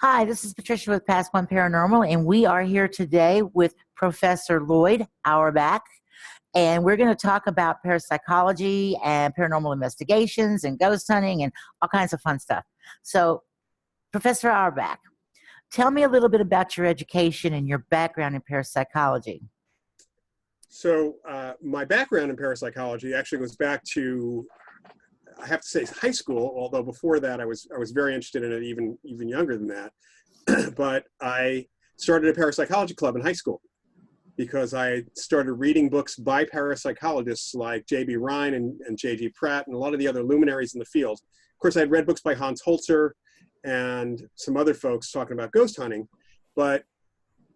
Hi, this is Patricia with Past One Paranormal, and we are here today with Professor Loyd Auerbach, and we're going to talk about parapsychology and paranormal investigations and ghost hunting and all kinds of fun stuff. So, Professor Auerbach, tell me a little bit about your education and your background in parapsychology. So my background in parapsychology actually goes back to, I have to say, high school. Although before that, I was very interested in it, even younger than that. But I started a parapsychology club in high school because I started reading books by parapsychologists like J.B. Rhine and J.G. Pratt and a lot of the other luminaries in the field. Of course, I had read books by Hans Holzer and some other folks talking about ghost hunting, but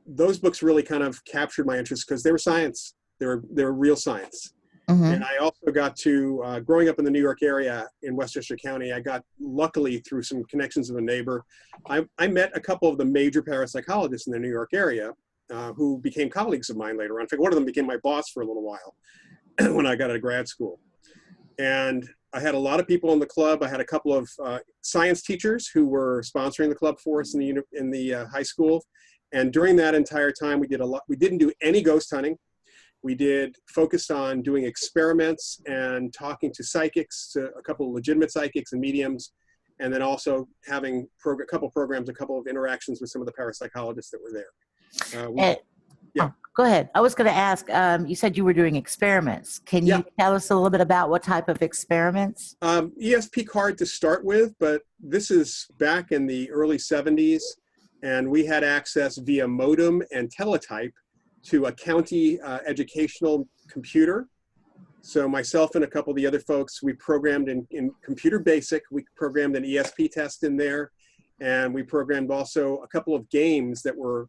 those books really kind of captured my interest because they were science. They were real science. Mm-hmm. And I also got to, growing up in the New York area in Westchester County, I got luckily through some connections of a neighbor, I met a couple of the major parapsychologists in the New York area who became colleagues of mine later on. In fact, one of them became my boss for a little while when I got out of grad school. And I had a lot of people in the club. I had a couple of science teachers who were sponsoring the club for us in the high school. And during that entire time, we didn't do any ghost hunting. We focused on doing experiments and talking to psychics, to a couple of legitimate psychics and mediums, and then also having a couple of interactions with some of the parapsychologists that were there. Yeah. Go ahead. I was going to ask, you said you were doing experiments. Can you tell us a little bit about what type of experiments? ESP card to start with, but this is back in the early 70s, and we had access via modem and teletype to a county educational computer. So myself and a couple of the other folks, we programmed in Computer Basic, we programmed an ESP test in there, and we programmed also a couple of games that were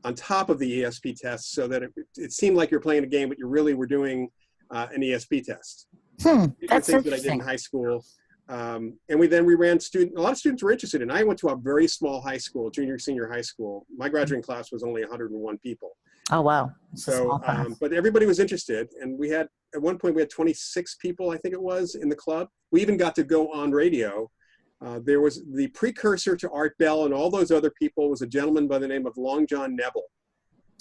on top of the ESP test so that it seemed like you're playing a game, but you really were doing an ESP test. That's things that I did in high school. And we ran a lot of students were interested in. I went to a very small high school, senior high school. My graduating class was only 101 people. Oh, wow. So, but everybody was interested. And at one point we had 26 people, I think it was, in the club. We even got to go on radio. There was the precursor to Art Bell and all those other people was a gentleman by the name of Long John Neville.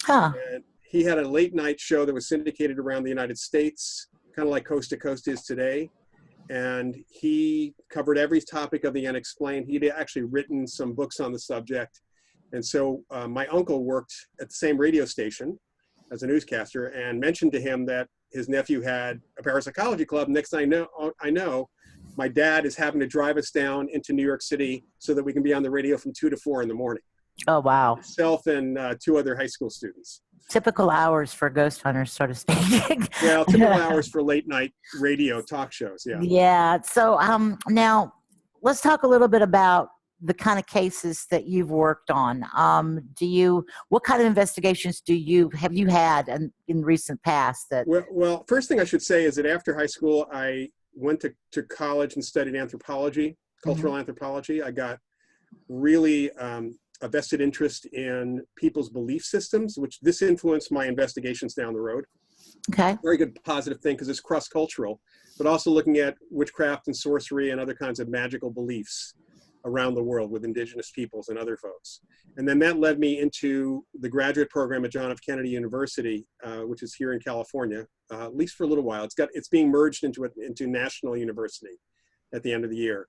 Huh. And he had a late night show that was syndicated around the United States, kind of like Coast to Coast is today. And he covered every topic of the unexplained. He'd actually written some books on the subject. And so my uncle worked at the same radio station as a newscaster and mentioned to him that his nephew had a parapsychology club. Next thing I know, my dad is having to drive us down into New York City so that we can be on the radio from 2 to 4 in the morning. Oh, wow. Myself and 2 other high school students. Typical hours for ghost hunters, so to speak. Well, typical hours for late night radio talk shows, yeah. Yeah. So now let's talk a little bit about the kind of cases that you've worked on. What kind of investigations have you had in recent past? Well, first thing I should say is that after high school, I went to college and studied anthropology, cultural anthropology. I got really a vested interest in people's belief systems, which this influenced my investigations down the road. Okay. Very good positive thing because it's cross-cultural, but also looking at witchcraft and sorcery and other kinds of magical beliefs around the world with indigenous peoples and other folks. And then that led me into the graduate program at John F. Kennedy University, which is here in California, at least for a little while. It's being merged into National University at the end of the year.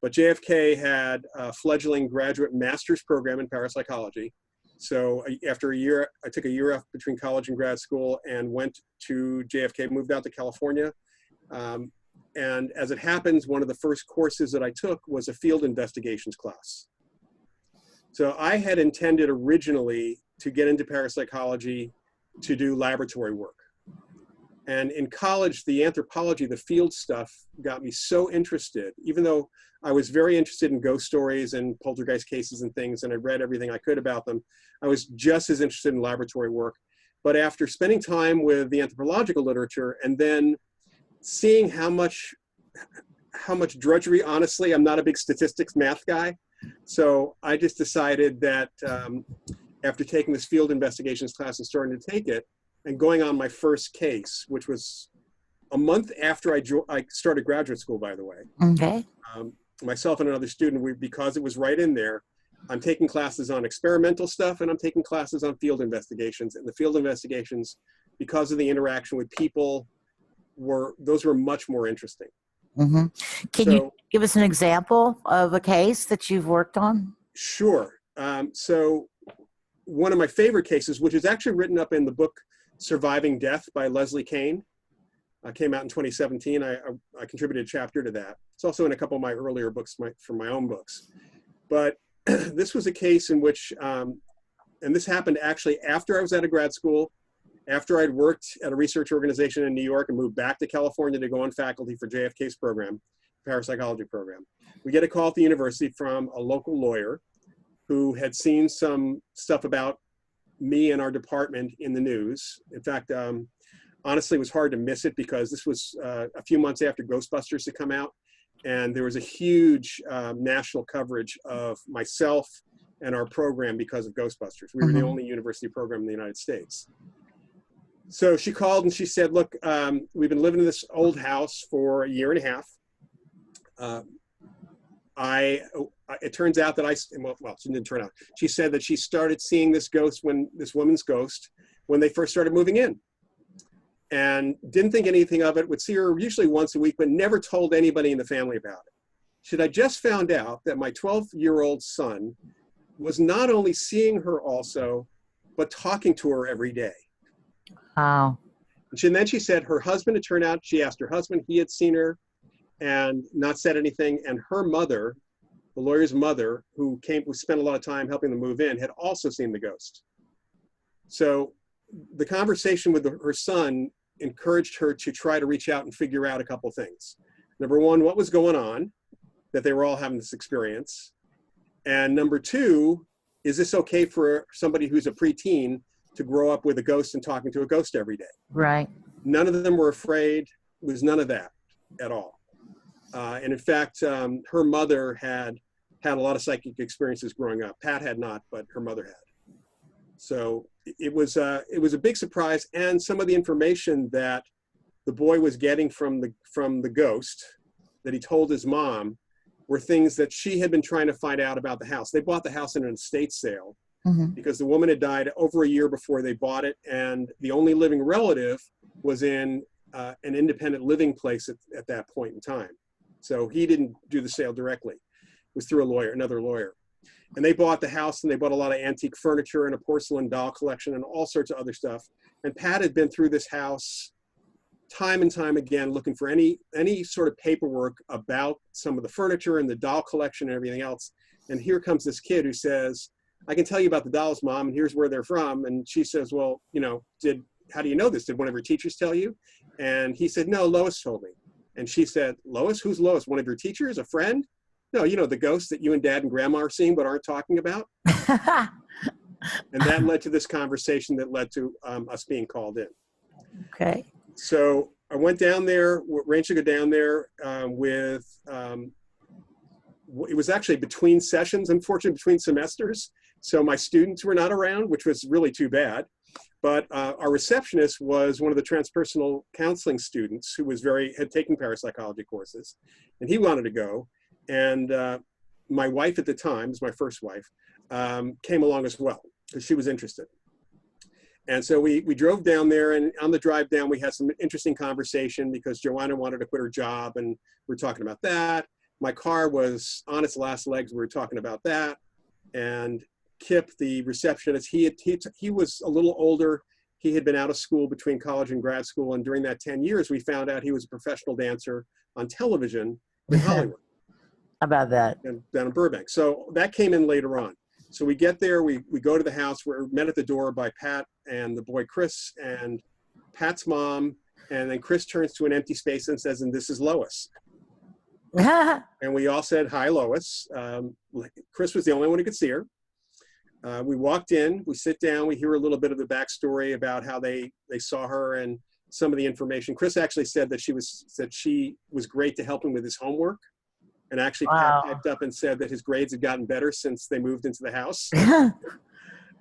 But JFK had a fledgling graduate master's program in parapsychology. So after a year, I took a year off between college and grad school and went to JFK, moved out to California. And as it happens, one of the first courses that I took was a field investigations class. So I had intended originally to get into parapsychology to do laboratory work. And in college, the anthropology, the field stuff got me so interested, even though I was very interested in ghost stories and poltergeist cases and things, and I read everything I could about them. I was just as interested in laboratory work. But after spending time with the anthropological literature and then seeing how much drudgery, honestly, I'm not a big statistics math guy. So I just decided that after taking this field investigations class and starting to take it and going on my first case, which was a month after I started graduate school, by the way. Okay. Myself and another student, because it was right in there, I'm taking classes on experimental stuff, and I'm taking classes on field investigations. And the field investigations, because of the interaction with people, those were much more interesting. Mm-hmm. Can you give us an example of a case that you've worked on? Sure. So one of my favorite cases, which is actually written up in the book Surviving Death by Leslie Kane, came out in 2017. I contributed a chapter to that. It's also in a couple of my earlier books from my own books. But this was a case in which, and this happened actually after I was out of grad school, after I'd worked at a research organization in New York and moved back to California to go on faculty for JFK's program, parapsychology program. We get a call at the university from a local lawyer who had seen some stuff about me and our department in the news. In fact, honestly, it was hard to miss it because this was a few months after Ghostbusters had come out, and there was a huge national coverage of myself and our program because of Ghostbusters. We were the only university program in the United States. So she called and she said, look, we've been living in this old house for a year and a half. It turns out that well, it didn't turn out. She said that she started seeing this woman's ghost, when they first started moving in. And didn't think anything of it, would see her usually once a week, but never told anybody in the family about it. She said, I just found out that my 12-year-old son was not only seeing her also, but talking to her every day. Wow. And then she said her husband, it turned out, she asked her husband, he had seen her and not said anything. And her mother, the lawyer's mother, who spent a lot of time helping them move in, had also seen the ghost. So the conversation with her son encouraged her to try to reach out and figure out a couple things. Number one, what was going on, that they were all having this experience? And number two, is this okay for somebody who's a preteen to grow up with a ghost and talking to a ghost every day? Right. None of them were afraid. It was none of that at all. And in fact, her mother had a lot of psychic experiences growing up. Pat had not, but her mother had. So it was a big surprise. And some of the information that the boy was getting from the ghost that he told his mom were things that she had been trying to find out about the house. They bought the house in an estate sale because the woman had died over a year before they bought it. And the only living relative was in an independent living place at that point in time. So he didn't do the sale directly. It was through another lawyer. And they bought the house, and they bought a lot of antique furniture and a porcelain doll collection and all sorts of other stuff. And Pat had been through this house time and time again, looking for any sort of paperwork about some of the furniture and the doll collection and everything else. And here comes this kid who says, I can tell you about the dolls, Mom, and here's where they're from. And she says, well, how do you know this? Did one of your teachers tell you? And he said, no, Lois told me. And she said, Lois? Who's Lois? One of your teachers? A friend? No, the ghost that you and Dad and Grandma are seeing but aren't talking about. And that led to this conversation that led to us being called in. Okay. So I went down there, arranged to go down there it was actually between sessions, unfortunately, between semesters. So my students were not around, which was really too bad. But our receptionist was one of the transpersonal counseling students who had taken parapsychology courses, and he wanted to go. And my wife at the time, was my first wife, came along as well because she was interested. And so we drove down there, and on the drive down, we had some interesting conversation because Joanna wanted to quit her job, and we were talking about that. My car was on its last legs. We were talking about that. And Kip, the receptionist, he was a little older. He had been out of school between college and grad school. And during that 10 years, we found out he was a professional dancer on television in Hollywood. How about that? Down in Burbank. So that came in later on. So we get there, we go to the house. We're met at the door by Pat and the boy Chris and Pat's mom. And then Chris turns to an empty space and says, and this is Lois. And we all said, hi, Lois. Chris was the only one who could see her. We walked in, we sit down, we hear a little bit of the backstory about how they saw her and some of the information. Chris actually said that she was great to help him with his homework. And actually Pat piped up and said that his grades had gotten better since they moved into the house.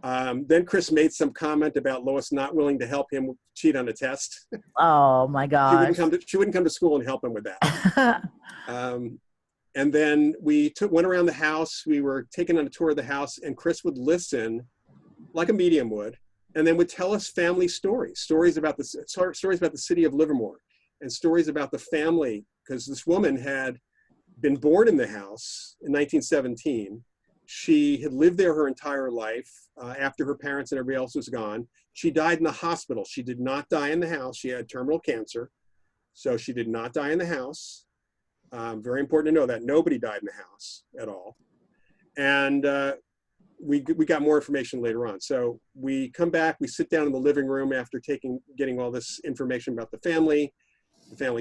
Then Chris made some comment about Lois not willing to help him cheat on a test. Oh my God. She wouldn't come to school and help him with that. And then we went around the house. We were taken on a tour of the house, and Chris would listen like a medium would, and then would tell us family stories about the city of Livermore, and stories about the family, because this woman had been born in the house in 1917. She had lived there her entire life after her parents and everybody else was gone. She died in the hospital. She did not die in the house. She had terminal cancer, so she did not die in the house. Very important to know that nobody died in the house at all. And we got more information later on. So we come back, we sit down in the living room after getting all this information about the family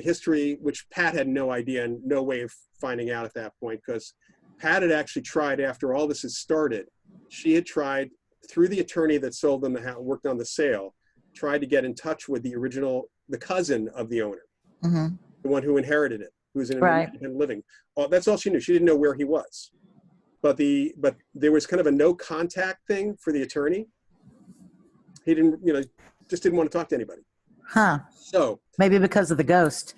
history, which Pat had no idea and no way of finding out at that point, because Pat had actually tried, after all this had started, she had tried through the attorney that sold them the house, worked on the sale, tried to get in touch with the cousin of the owner, the one who inherited it, who was in an independent living. That's all she knew. She didn't know where he was. But there was kind of a no contact thing for the attorney. He didn't, just didn't want to talk to anybody. Huh. So maybe because of the ghost.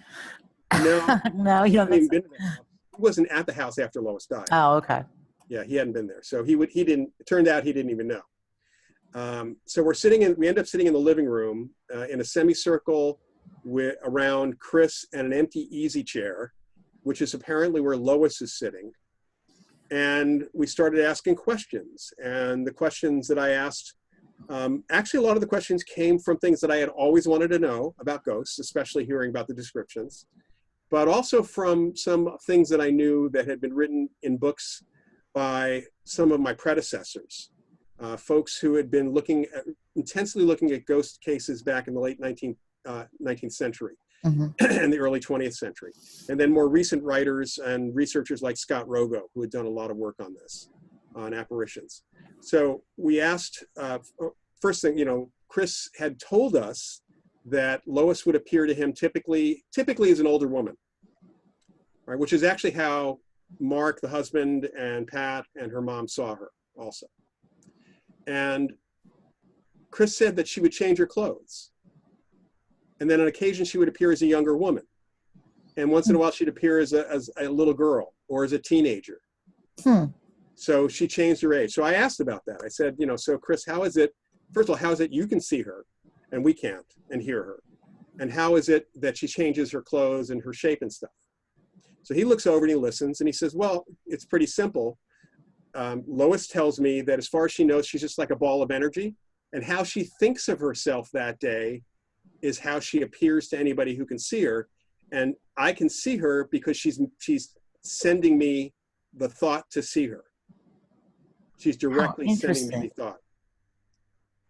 No, no, you hadn't even been to the house. He wasn't at the house after Lois died. Oh, okay. Yeah, he hadn't been there. So it turned out he didn't even know. So we end up sitting in the living room in a semicircle around Chris and an empty easy chair, which is apparently where Lois is sitting. And we started asking questions. And the questions that I asked, actually a lot of the questions came from things that I had always wanted to know about ghosts, especially hearing about the descriptions, but also from some things that I knew that had been written in books by some of my predecessors, folks who had been intensely looking at ghost cases back in the late 19th century and the early 20th century. And then more recent writers and researchers like Scott Rogo, who had done a lot of work on this, on apparitions. So we asked, first thing, Chris had told us that Lois would appear to him typically as an older woman, right? Which is actually how Mark, the husband, and Pat and her mom saw her also. And Chris said that she would change her clothes. And then on occasion, she would appear as a younger woman. And once in a while, she'd appear as a little girl or as a teenager. So she changed her age. So I asked about that. I said, so Chris, how is it, first of all, how is it you can see her and we can't and hear her? And how is it that she changes her clothes and her shape and stuff? So he looks over and he listens and he says, well, it's pretty simple. Lois tells me that as far as she knows, she's just like a ball of energy. And how she thinks of herself that day is how she appears to anybody who can see her. And I can see her because she's sending me the thought to see her. She's directly sending me the thought.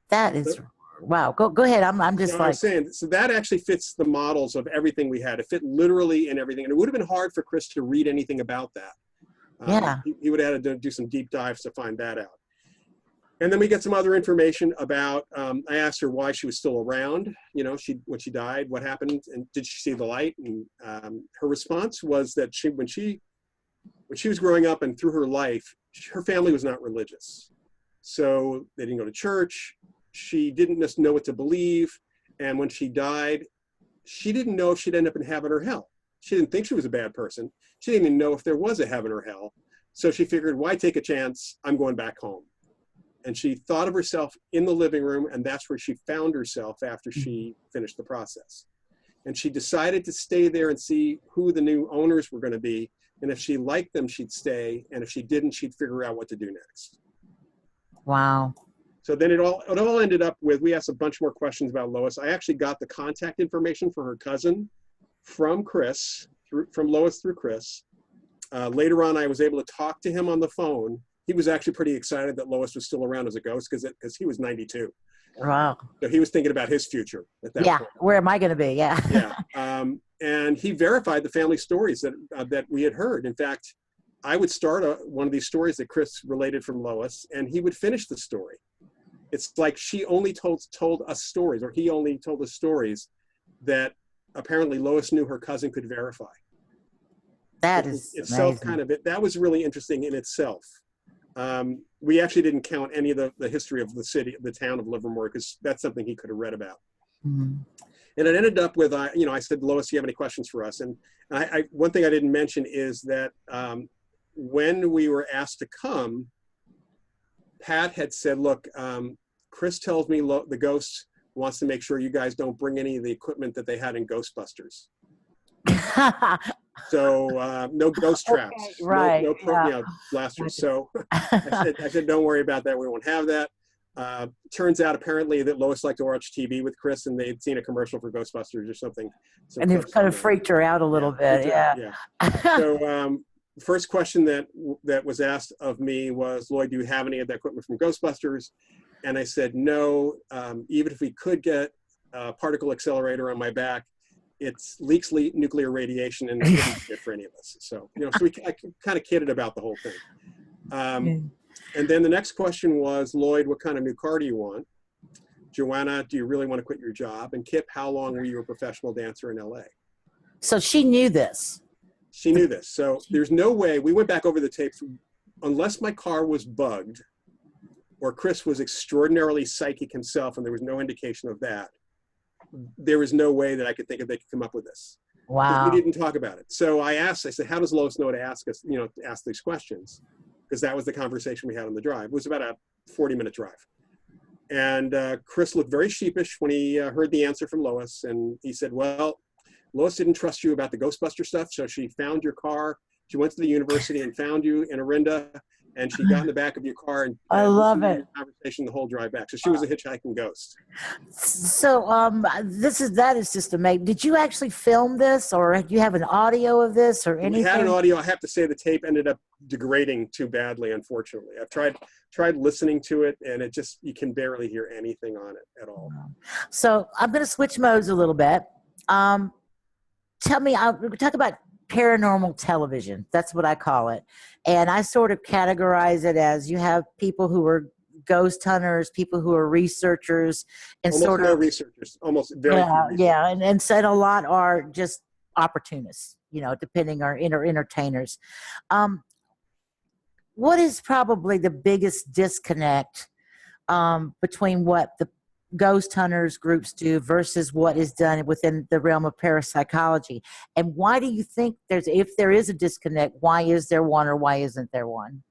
That is, wow. Go ahead. I'm just I was saying, so that actually fits the models of everything we had. It fit literally in everything. And it would have been hard for Chris to read anything about that. Yeah. He would have had to do some deep dives to find that out. And then we get some other information about, I asked her why she was still around, when she died, what happened, and did she see the light? And her response was that when she was growing up and through her life, her family was not religious. So they didn't go to church. She didn't just know what to believe. And when she died, she didn't know if she'd end up in heaven or hell. She didn't think she was a bad person. She didn't even know if there was a heaven or hell. So she figured, why take a chance? I'm going back home. And she thought of herself in the living room, and that's where she found herself after she finished the process. And she decided to stay there and see who the new owners were going to be. And if she liked them, she'd stay. And if she didn't, she'd figure out what to do next. Wow. So then it all ended up with, we asked a bunch more questions about Lois. I actually got the contact information for her cousin from Lois through Chris. Later on, I was able to talk to him on the phone. He was actually pretty excited that Lois was still around as a ghost because he was 92. Wow. So he was thinking about his future at that point. Where am I going to be? Yeah. Yeah. And he verified the family stories that we had heard. In fact, I would start one of these stories that Chris related from Lois, and he would finish the story. It's like she only told us stories, or he only told us stories that apparently Lois knew her cousin could verify. That is itself amazing. that was really interesting in itself. We actually didn't count any of the history of the town of Livermore, because that's something he could have read about. Mm-hmm. And it ended up with, I said, Lois, do you have any questions for us? And one thing I didn't mention is that when we were asked to come, Pat had said, look, Chris tells me the ghost wants to make sure you guys don't bring any of the equipment that they had in Ghostbusters. So no ghost traps, Okay, right? no blasters. So I said, don't worry about that. We won't have that. Turns out apparently that Lois liked to watch TV with Chris, and they'd seen a commercial for Ghostbusters or something. And it kind of freaked her out a little bit. Yeah. So the first question that was asked of me was, Loyd, do you have any of that equipment from Ghostbusters? And I said, no. Even if we could get a particle accelerator on my back, it leaks nuclear radiation and it wouldn't be good for any of us. So, I kind of kidded about the whole thing. And then the next question was, Loyd, what kind of new car do you want? Joanna, do you really want to quit your job? And Kip, how long were you a professional dancer in LA? So she knew this. She knew this. So there's no way, we went back over the tapes, unless my car was bugged or Chris was extraordinarily psychic himself and there was no indication of that, there was no way that I could think they could come up with this. Wow. We didn't talk about it. So I said, how does Lois know to ask us, to ask these questions? Because that was the conversation we had on the drive. It was about a 40-minute drive. And Chris looked very sheepish when he heard the answer from Lois. And he said, well, Lois didn't trust you about the Ghostbuster stuff. So she found your car. She went to the university and found you in Orinda. And she got in the back of your car and I love it. Conversation the whole drive back. So she was a hitchhiking ghost. So that is just amazing. Did you actually film this, or do you have an audio of this, or anything? We had an audio. I have to say the tape ended up degrading too badly, unfortunately. I've tried listening to it, and you can barely hear anything on it at all. So I'm going to switch modes a little bit. Tell me, we're talk about paranormal television. That's what I call it. And I sort of categorize it as you have people who are ghost hunters, people who are researchers, and almost no researchers, almost very few. Yeah, and said a lot are just opportunists, depending on entertainers. What is probably the biggest disconnect between what the ghost hunters groups do versus what is done within the realm of parapsychology? And why do you think if there is a disconnect, why is there one or why isn't there one?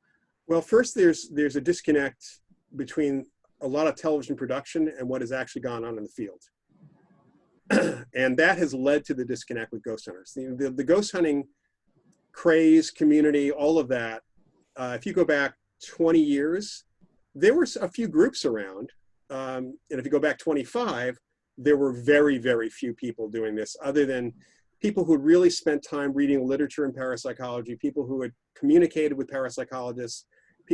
Well, first there's a disconnect between a lot of television production and what has actually gone on in the field. And that has led to the disconnect with ghost hunters. The ghost hunting craze, community, all of that, if you go back 20 years, there were a few groups around. And if you go back 25, there were very, very few people doing this other than people who really spent time reading literature in parapsychology, people who had communicated with parapsychologists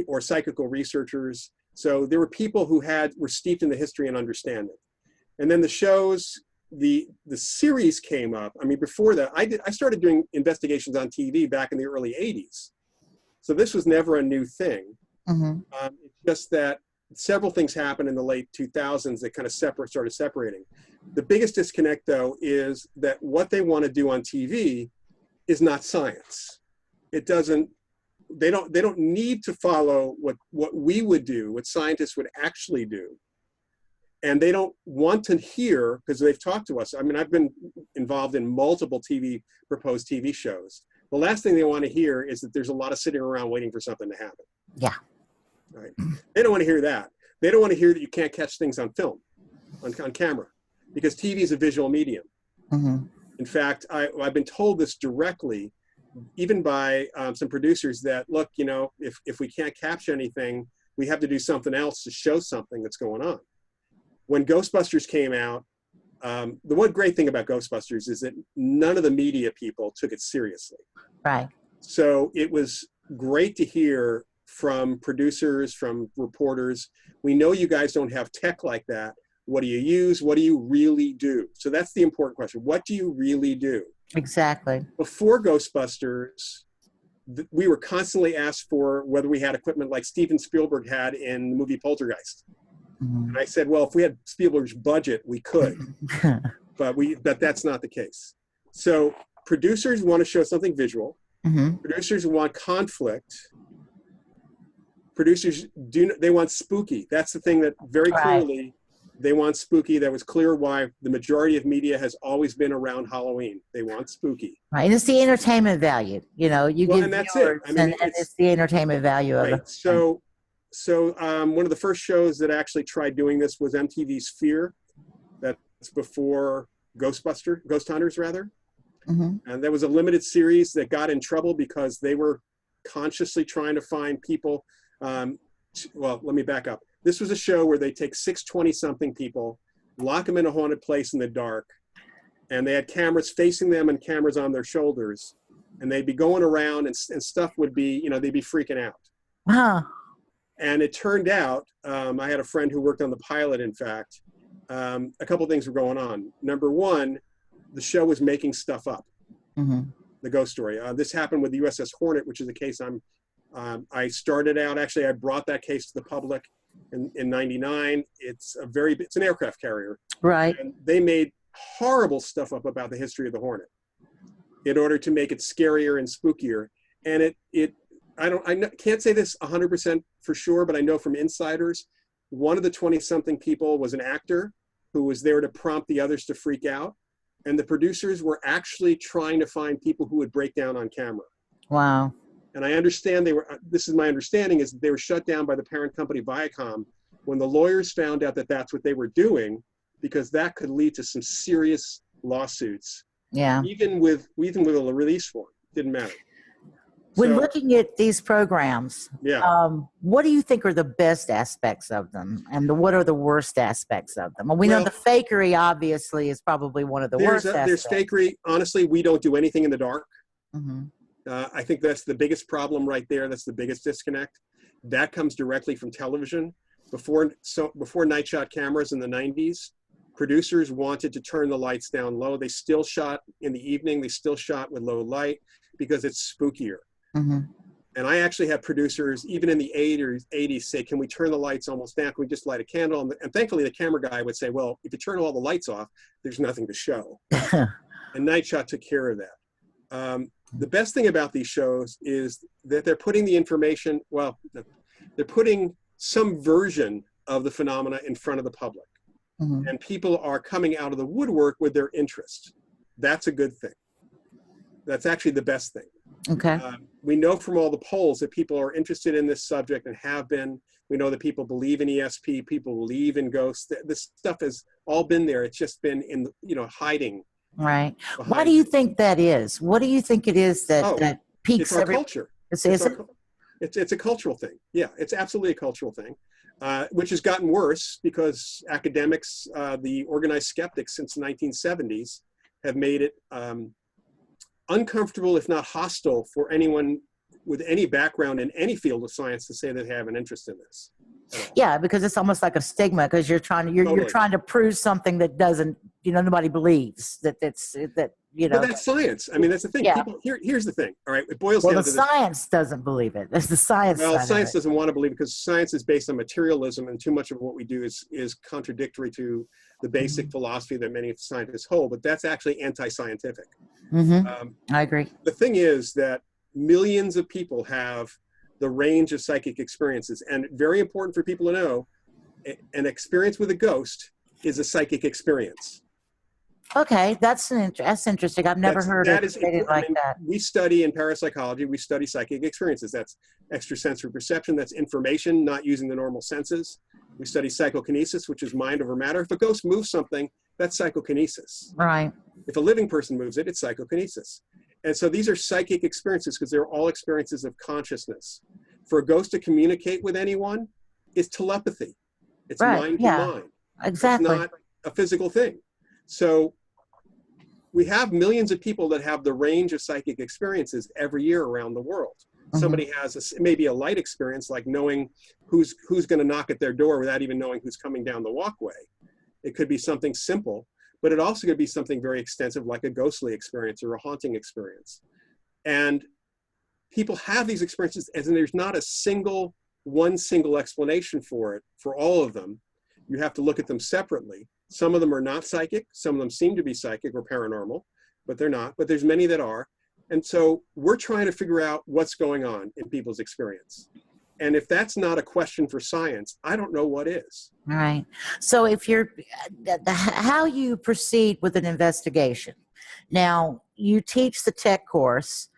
or psychical researchers. So there were people who were steeped in the history and understanding. And then the shows, the series came up. I mean, before that, I started doing investigations on TV back in the early 80s. So this was never a new thing. Mm-hmm. It's just that several things happened in the late 2000s that kind of started separating. The biggest disconnect, though, is that what they want to do on TV is not science. They don't need to follow what we would do, what scientists would actually do. And they don't want to hear, because they've talked to us. I mean, I've been involved in multiple proposed TV shows. The last thing they want to hear is that there's a lot of sitting around waiting for something to happen. Yeah. Right. They don't want to hear that. They don't want to hear that you can't catch things on film, on camera, because TV is a visual medium. Mm-hmm. In fact, I've been told this directly, even by some producers, that, look, if we can't capture anything, we have to do something else to show something that's going on. When Ghostbusters came out, the one great thing about Ghostbusters is that none of the media people took it seriously. Right. So it was great to hear from producers, from reporters, we know you guys don't have tech like that. What do you use? What do you really do? So that's the important question. What do you really do? Exactly. Before Ghostbusters, we were constantly asked for whether we had equipment like Steven Spielberg had in the movie Poltergeist. Mm-hmm. And I said, well, if we had Spielberg's budget, we could, but that's not the case. So producers want to show something visual. Mm-hmm. Producers want conflict. Producers they want spooky. That's the thing that very clearly They want spooky. That was clear why the majority of media has always been around Halloween. They want spooky. Right. And it's the entertainment value. You know, you Well, give and that's it. viewers, I mean, and it's the entertainment value of right. it. So one of the first shows that actually tried doing this was MTV's Fear. That's before Ghost Hunters, rather. Mm-hmm. And there was a limited series that got in trouble because they were consciously trying to find people. Well, let me back up. This was a show where they take 620-something people, lock them in a haunted place in the dark, and they had cameras facing them and cameras on their shoulders, and they'd be going around and stuff would be, they'd be freaking out. Huh. And it turned out, I had a friend who worked on the pilot, in fact, a couple things were going on. Number one, the show was making stuff up, the ghost story. This happened with the USS Hornet, which is a case I started out, actually, I brought that case to the public in 99. It's an aircraft carrier. Right. And they made horrible stuff up about the history of the Hornet in order to make it scarier and spookier. And I can't say this 100% for sure, but I know from insiders, one of the 20-something people was an actor who was there to prompt the others to freak out. And the producers were actually trying to find people who would break down on camera. Wow. And I understand this is my understanding, is they were shut down by the parent company Viacom when the lawyers found out that that's what they were doing, because that could lead to some serious lawsuits. Yeah. Even with a release form, didn't matter. When looking at these programs, what do you think are the best aspects of them, and what are the worst aspects of them? Well, we know the fakery obviously is probably one of the worst aspects. There's fakery. Honestly, we don't do anything in the dark. Mm-hmm. I think that's the biggest problem right there. That's the biggest disconnect. That comes directly from television. Before night shot cameras in the 90s, producers wanted to turn the lights down low. They still shot in the evening. They still shot with low light because it's spookier. Mm-hmm. And I actually had producers, even in the 80s, say, can we turn the lights almost down? Can we just light a candle? And thankfully, the camera guy would say, well, if you turn all the lights off, there's nothing to show. And Night Shot took care of that. The best thing about these shows is that they're putting the information, they're putting some version of the phenomena in front of the public. Mm-hmm. And people are coming out of the woodwork with their interest. That's a good thing. That's actually the best thing. Okay. We know from all the polls that people are interested in this subject and have been. We know that people believe in ESP, people believe in ghosts. This stuff has all been there. It's just been in, hiding. Right. Why do you think that is? What do you think it is that peaks? It's our culture. It's a cultural thing. Yeah, it's absolutely a cultural thing, which has gotten worse because academics, the organized skeptics since the 1970s, have made it uncomfortable, if not hostile, for anyone with any background in any field of science to say that they have an interest in this. Yeah, because it's almost like a stigma, because you're trying to prove something that doesn't, nobody believes that. But that's science. I mean, that's the thing. Yeah. People, here's the thing. All right, it boils down to this. Well, the science doesn't believe it. That's the science. Well, science doesn't want to believe it because science is based on materialism, and too much of what we do is contradictory to the basic philosophy that many scientists hold. But that's actually anti-scientific. Mm-hmm. I agree. The thing is that millions of people have the range of psychic experiences, and very important for people to know, an experience with a ghost is a psychic experience. Okay, that's interesting. I've never heard it stated like that. We study in parapsychology, we study psychic experiences. That's extrasensory perception, that's information not using the normal senses. We study psychokinesis, which is mind over matter. If a ghost moves something, that's psychokinesis. Right. If a living person moves it, it's psychokinesis. And so these are psychic experiences because they're all experiences of consciousness. For a ghost to communicate with anyone is telepathy. It's mind to mind. Exactly. It's not a physical thing. So we have millions of people that have the range of psychic experiences every year around the world. Mm-hmm. Somebody has maybe a light experience, like knowing who's going to knock at their door without even knowing who's coming down the walkway. It could be something simple, but it also could be something very extensive, like a ghostly experience or a haunting experience. And people have these experiences, and there's not one single explanation for it, for all of them. You have to look at them separately. Some of them are not psychic. Some of them seem to be psychic or paranormal, but they're not. But there's many that are. And so we're trying to figure out what's going on in people's experience. And if that's not a question for science, I don't know what is. All right. So if you're, how you proceed with an investigation. Now, you teach the tech course.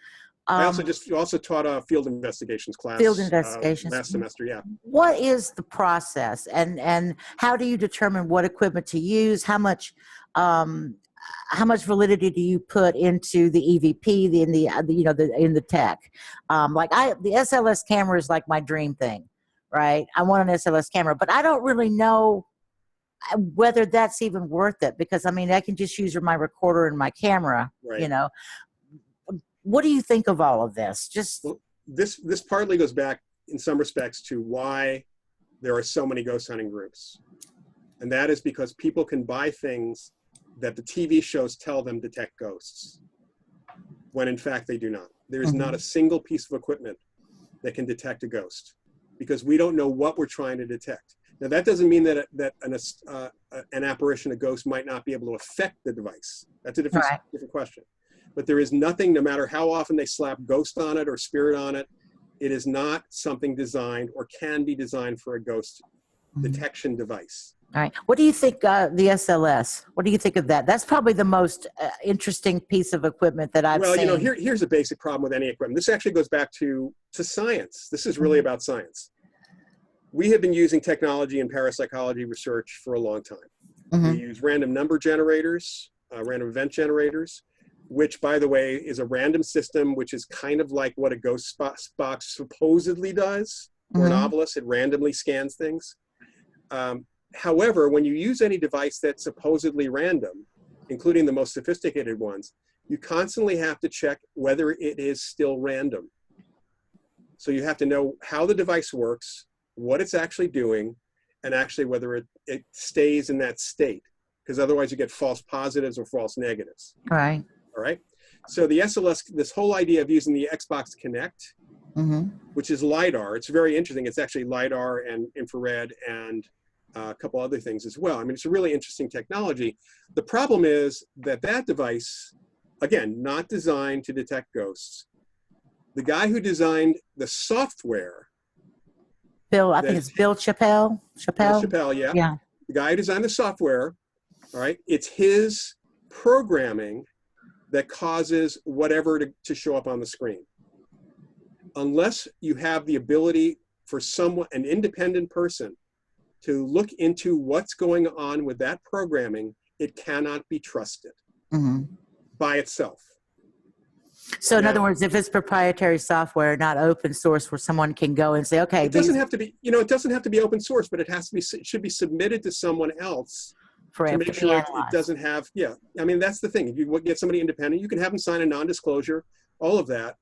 I also taught a field investigations Field class investigations. last semester. Yeah. What is the process, and how do you determine what equipment to use? Um, how much validity do you put into the EVP, in the tech? The SLS camera is like my dream thing, right? I want an SLS camera, but I don't really know whether that's even worth it, because I mean, I can just use my recorder and my camera, Right. you know. What do you think of all of this? Well, this partly goes back in some respects to why there are so many ghost hunting groups. And that is because people can buy things that the TV shows tell them detect ghosts, when in fact they do not. There is not a single piece of equipment that can detect a ghost, because we don't know what we're trying to detect. Now, that doesn't mean that an apparition, a ghost, might not be able to affect the device. That's a different question. But there is nothing, no matter how often they slap ghost on it or spirit on it, it is not something designed or can be designed for a ghost detection device. All right. What do you think, the SLS? What do you think of that? That's probably the most interesting piece of equipment that I've seen. Well, here's a basic problem with any equipment. This actually goes back to science. This is really about science. We have been using technology in parapsychology research for a long time. We use random number generators, random event generators, which, by the way, is a random system, which is kind of like what a ghost box supposedly does, or an obelisk. It randomly scans things. However, when you use any device that's supposedly random, including the most sophisticated ones, you constantly have to check whether it is still random. So you have to know how the device works, what it's actually doing, and actually whether it stays in that state, because otherwise you get false positives or false negatives. Right. All right. So the SLS, this whole idea of using the Xbox Connect, which is LiDAR, it's very interesting. It's actually LiDAR and infrared and a couple other things as well. I mean, it's a really interesting technology. The problem is that device, again, not designed to detect ghosts. The guy who designed the software, I think it's Bill Chappell. Bill Chappell, yeah. Yeah. The guy who designed the software, all right, it's his programming that causes whatever to show up on the screen. Unless you have the ability for an independent person, to look into what's going on with that programming, it cannot be trusted by itself. So in other words, if it's proprietary software, not open source, where someone can go and say, okay, it doesn't have to be, it doesn't have to be open source, but it should be submitted to someone else to make sure it doesn't have, I mean, that's the thing. If you get somebody independent, you can have them sign a non-disclosure, all of that.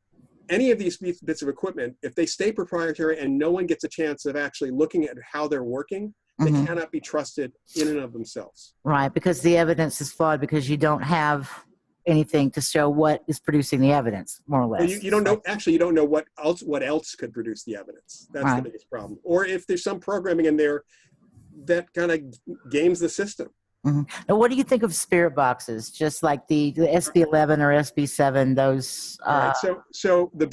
Any of these bits of equipment, if they stay proprietary and no one gets a chance of actually looking at how they're working, they cannot be trusted in and of themselves. Right, because the evidence is flawed, because you don't have anything to show what is producing the evidence, more or less. Well, you don't know. Actually, you don't know what else could produce the evidence. That's the biggest problem. Or if there's some programming in there that kind of games the system. Now, what do you think of spirit boxes? Just like the SB11 or SB7, those. Right. So the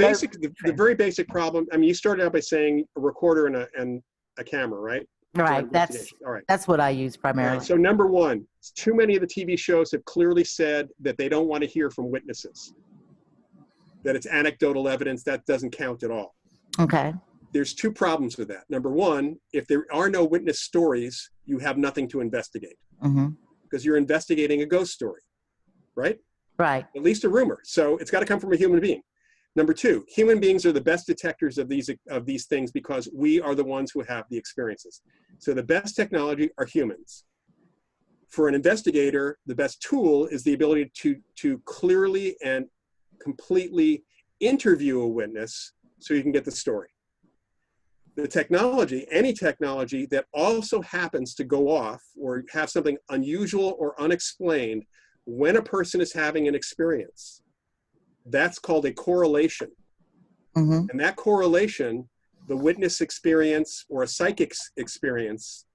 very basic problem. I mean, you started out by saying a recorder and a camera, right? Right. That's what I use primarily. Right. So number one, too many of the TV shows have clearly said that they don't want to hear from witnesses. That it's anecdotal evidence that doesn't count at all. Okay. There's two problems with that. Number one, if there are no witness stories, you have nothing to investigate, because you're investigating a ghost story, right? Right. At least a rumor. So it's got to come from a human being. Number two, human beings are the best detectors of these things, because we are the ones who have the experiences. So the best technology are humans. For an investigator, the best tool is the ability to clearly and completely interview a witness so you can get the story. The technology, any technology that also happens to go off or have something unusual or unexplained when a person is having an experience, that's called a correlation. And that correlation, the witness experience or a psychic's experience,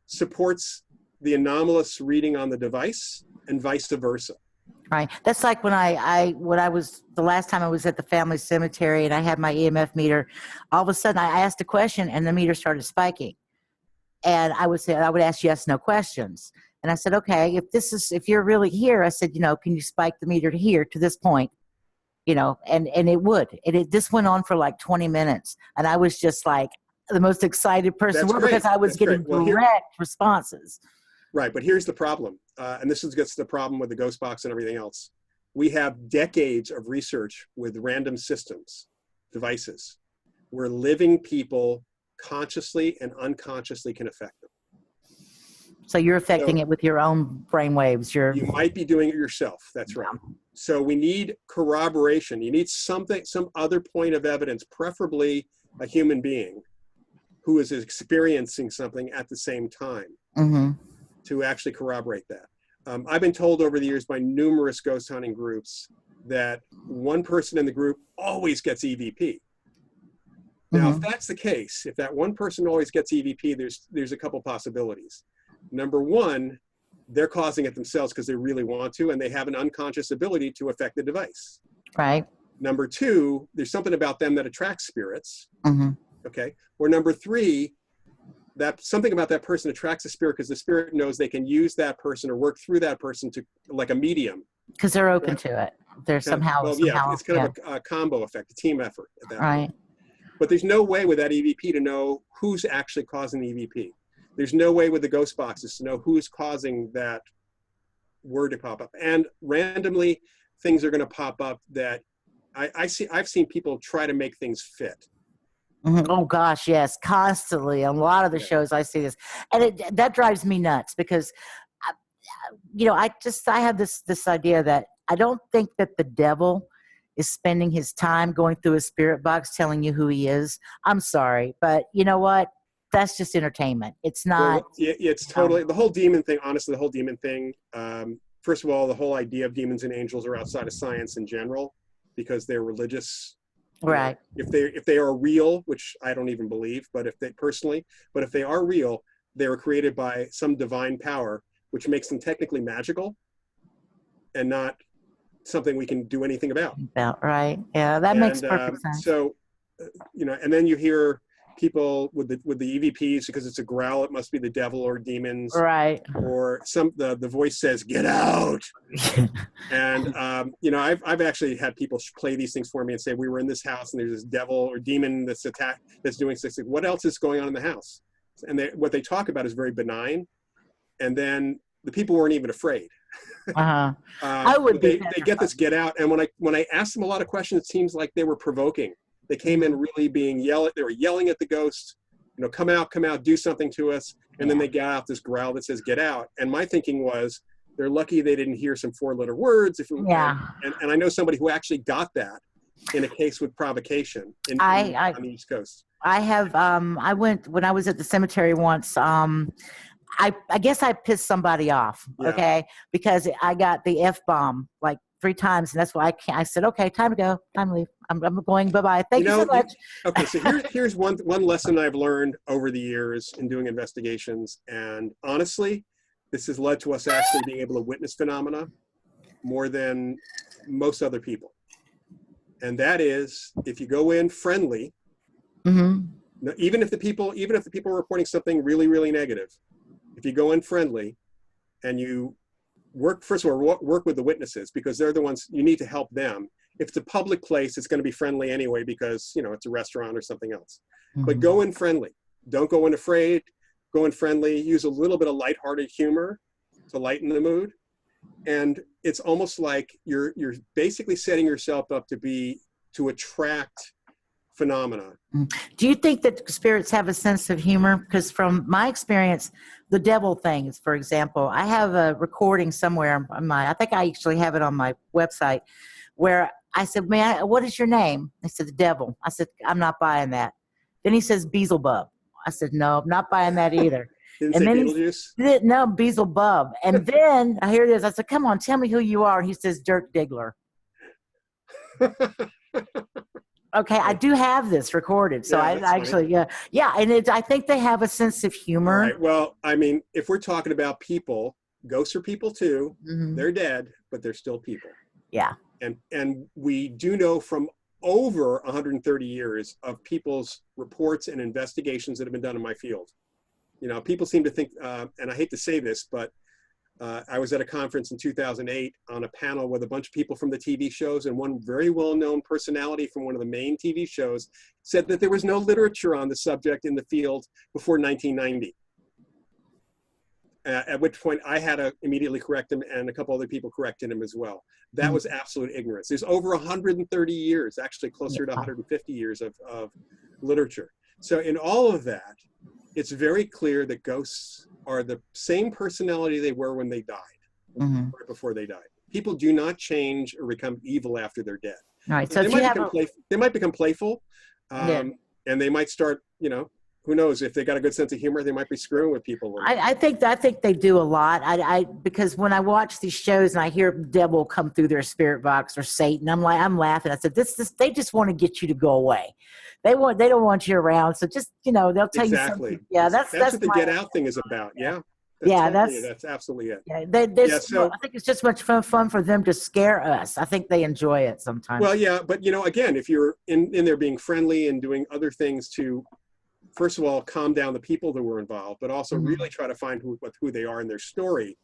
supports the anomalous reading on the device and vice versa. Right. That's like when the last time I was at the family cemetery and I had my EMF meter, all of a sudden I asked a question and the meter started spiking. And I would ask yes, no questions. And I said, okay, if you're really here, I said, can you spike the meter to here, to this point? And it would. This went on for like 20 minutes. And I was just like the most excited person That's great. because I was That's getting great. Well, direct responses. Right. But here's the problem. And this gets to the problem with the ghost box and everything else. We have decades of research with random systems, devices, where living people consciously and unconsciously can affect them. So you're affecting it with your own brain waves. You might be doing it yourself. That's right. So we need corroboration. You need some other point of evidence, preferably a human being who is experiencing something at the same time to actually corroborate that. I've been told over the years by numerous ghost hunting groups that one person in the group always gets EVP. Now, if that's the case, if that one person always gets EVP, there's a couple possibilities. Number one, they're causing it themselves because they really want to, and they have an unconscious ability to affect the device. Right. Number two, there's something about them that attracts spirits. Okay. Or number three, that something about that person attracts a spirit because the spirit knows they can use that person or work through that person to, like a medium. Because they're open to it. They're somehow. It's kind of a combo effect, a team effort at that point. Right. But there's no way with that EVP to know who's actually causing the EVP. There's no way with the ghost boxes to know who's causing that word to pop up. And randomly, things are going to pop up that I've seen people try to make things fit. Oh gosh, yes, constantly. A lot of the shows I see this, and that drives me nuts because, I have this idea that I don't think that the devil is spending his time going through a spirit box telling you who he is. I'm sorry, but you know what? That's just entertainment. It's not. Well, it's totally the whole demon thing. Honestly, the whole demon thing. First of all, the whole idea of demons and angels are outside of science in general because they're religious. Right. If they are real, which I don't even believe, but if they are real, they were created by some divine power, which makes them technically magical, and not something we can do anything about. Right. Yeah, that makes perfect sense. So, and then you hear people with the EVPs because it's a growl, it must be the devil or demons, right? Or the voice says get out. And I've actually had people play these things for me and say we were in this house and there's this devil or demon that's doing something. What else is going on in the house? And what they talk about is very benign, and then the people weren't even afraid. I would they get this get out, and when I asked them a lot of questions, it seems like they were provoking. They came in really they were yelling at the ghost, come out, do something to us. And then they got out this growl that says, get out. And my thinking was, they're lucky they didn't hear some 4-letter words. And I know somebody who actually got that in a case with provocation on the East Coast. I have, when I was at the cemetery once, I guess I pissed somebody off, okay? Because I got the F-bomb like 3 times, and that's why I said, okay, time to go, time to leave. I'm going, bye-bye. Thank you so much. Okay, so here's one lesson I've learned over the years in doing investigations, and honestly, this has led to us actually being able to witness phenomena more than most other people. And that is, if you go in friendly, even if the people are reporting something really, really negative, if you go in friendly and you work with the witnesses, because they're the ones you need to help them. If it's a public place, it's going to be friendly anyway because it's a restaurant or something else. But go in friendly. Don't go in afraid. Go in friendly. Use a little bit of lighthearted humor to lighten the mood. And it's almost like you're basically setting yourself up to attract phenomena. Do you think that spirits have a sense of humor? Because from my experience, the devil things, for example, I have a recording somewhere on I think I actually have it on my website, where I said, what is your name? He said, the devil. I said, I'm not buying that. Then he says, Beelzebub. I said, no, I'm not buying that either. Didn't say Beetlejuice? No, Beelzebub. And then I hear this. I said, come on, tell me who you are. And he says, Dirk Diggler. Okay, I do have this recorded, so I actually, and I think they have a sense of humor. Right. Well, I mean, if we're talking about people, ghosts are people too. They're dead, but they're still people. Yeah. And we do know from over 130 years of people's reports and investigations that have been done in my field You know, people seem to think, and I hate to say this, but I was at a conference in 2008 on a panel with a bunch of people from the TV shows, and one very well-known personality from one of the main TV shows said that there was no literature on the subject in the field before 1990. At which point I had to immediately correct him, and a couple other people corrected him as well. That was absolute ignorance. There's over 130 years, actually closer to 150 years of literature. So in all of that, it's very clear that ghosts are the same personality they were when they died, right before they died. People do not change or become evil after they're dead. All right. So So they might become playful, and they might start, you know, who knows, if they got a good sense of humor, they might be screwing with people. I think they do a lot. Because when I watch these shows and I hear devil come through their spirit box or Satan, I'm laughing. I said, they just want to get you to go away. They don't want you around. So just, you know, they'll tell you something. Yeah, that's what the get out thing is about. Yeah. That's absolutely it. Yeah, I think it's just much fun for them to scare us. I think they enjoy it sometimes. Well, yeah, but you know, again, if you're in there being friendly and doing other things to, first of all, calm down the people that were involved, but also really try to find who they are in their story.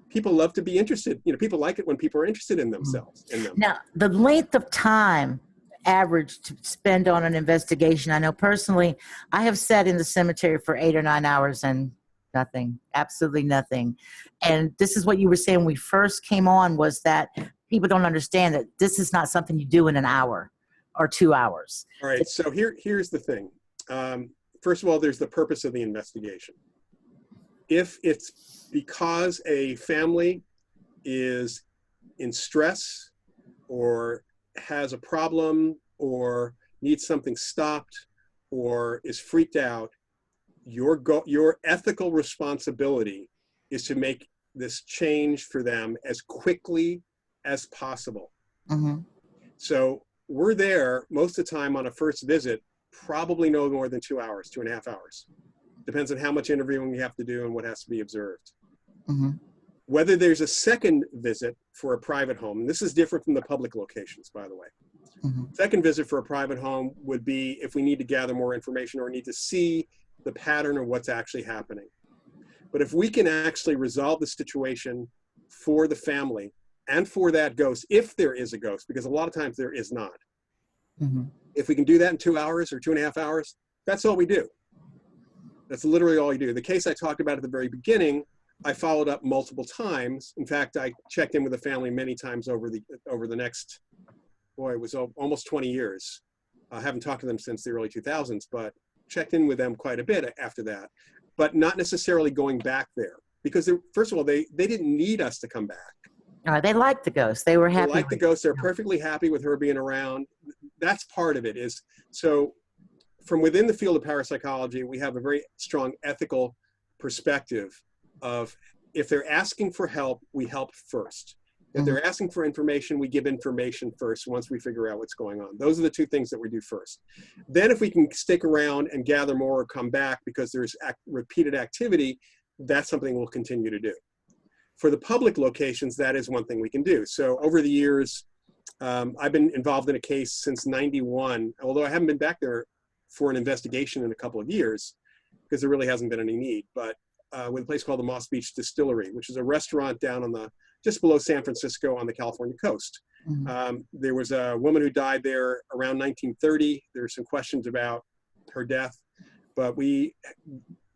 People love to be interested. You know, people like it when people are interested in themselves. Now, the length of time average to spend on an investigation, I know personally, I have sat in the cemetery for 8 or 9 hours and nothing, absolutely nothing. And this is what you were saying when we first came on, was that people don't understand that this is not something you do in an hour or 2 hours. All right, so here's the thing. First of all, there's the purpose of the investigation. If it's because a family is in stress or has a problem or needs something stopped or is freaked out, your ethical responsibility is to make this change for them as quickly as possible. So we're there most of the time on a first visit, probably no more than 2 hours, 2.5 hours. Depends on how much interviewing you have to do and what has to be observed. Whether there's a second visit for a private home, and this is different from the public locations, by the way. Second visit for a private home would be if we need to gather more information or need to see the pattern of what's actually happening. But if we can actually resolve the situation for the family and for that ghost, if there is a ghost, because a lot of times there is not. If we can do that in 2 hours or 2.5 hours, that's all we do. That's literally all you do. The case I talked about at the very beginning, I followed up multiple times. In fact, I checked in with the family many times over the next, it was almost 20 years. I haven't talked to them since the early 2000s, but checked in with them quite a bit after that, but not necessarily going back there because first of all, they didn't need us to come back. They liked the ghost. They were happy. They liked the ghost. They're perfectly happy with her being around. That's part of it. Is so from within the field of parapsychology, we have a very strong ethical perspective of if they're asking for help, we help first. If they're asking for information, we give information first once we figure out what's going on. Those are the two things that we do first. Then if we can stick around and gather more or come back because there's repeated activity, that's something we'll continue to do. For the public locations, that is one thing we can do. So over the years, I've been involved in a case since '91, although I haven't been back there for an investigation in a couple of years because there really hasn't been any need, but with a place called the Moss Beach Distillery, which is a restaurant down on just below San Francisco on the California coast. There was a woman who died there around 1930. There were some questions about her death, but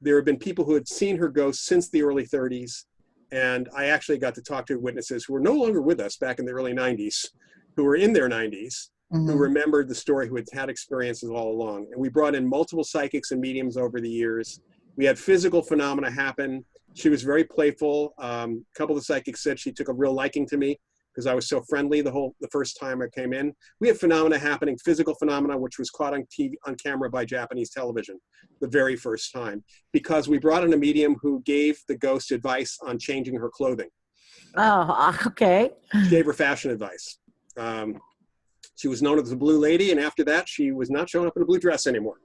there have been people who had seen her ghost since the early 30s. And I actually got to talk to witnesses who were no longer with us back in the early 90s, who were in their 90s, who remembered the story, who had had experiences all along. And we brought in multiple psychics and mediums over the years. We had physical phenomena happen. She was very playful. A couple of the psychics said she took a real liking to me because I was so friendly the first time I came in. We had phenomena happening, physical phenomena, which was caught on camera by Japanese television the very first time, because we brought in a medium who gave the ghost advice on changing her clothing. Oh, okay. She gave her fashion advice. She was known as the Blue Lady, and after that, she was not showing up in a blue dress anymore.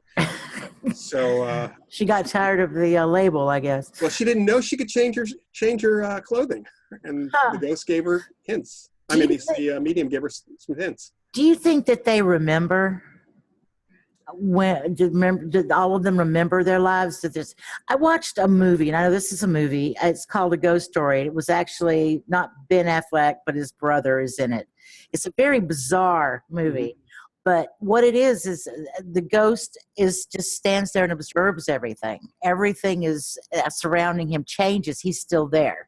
So she got tired of the label, I guess. Well, she didn't know she could change her clothing, and the ghost gave her hints. The medium gave her some hints. Do you think that they remember? when did all of them remember their lives? I watched a movie, and I know this is a movie. It's called A Ghost Story. It was actually not Ben Affleck, but his brother is in it. It's a very bizarre movie. Mm-hmm. But what it is the ghost is just stands there and observes everything. Everything is surrounding him changes. He's still there.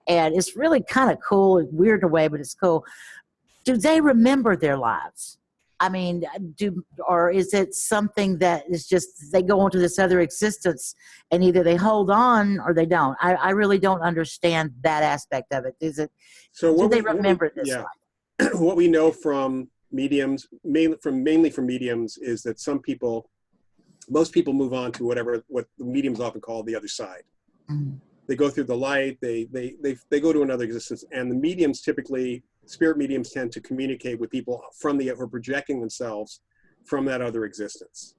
And it's really kind of cool, weird in a way, but it's cool. Do they remember their lives? I mean, or is it something that is just they go into this other existence and either they hold on or they don't? I really don't understand that aspect of it. Is it? So do they remember this life? What we know from mediums, mainly from mediums, is that most people move on to what the mediums often call the other side. Mm-hmm. They go through the light, they go to another existence, and the mediums typically, spirit mediums tend to communicate with people who are projecting themselves from that other existence.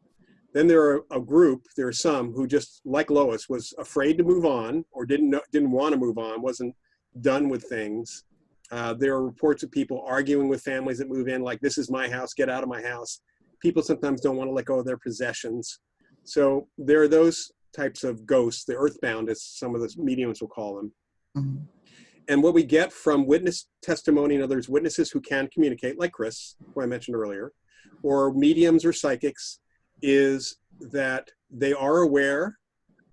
Then there are some who just, like Lois, was afraid to move on or didn't want to move on, wasn't done with things. There are reports of people arguing with families that move in, like, this is my house, get out of my house. People sometimes don't want to let go of their possessions. So there are those types of ghosts, the earthbound, as some of the mediums will call them. Mm-hmm. And what we get from witness testimony, in other words, witnesses who can communicate, like Chris, who I mentioned earlier, or mediums or psychics, is that they are aware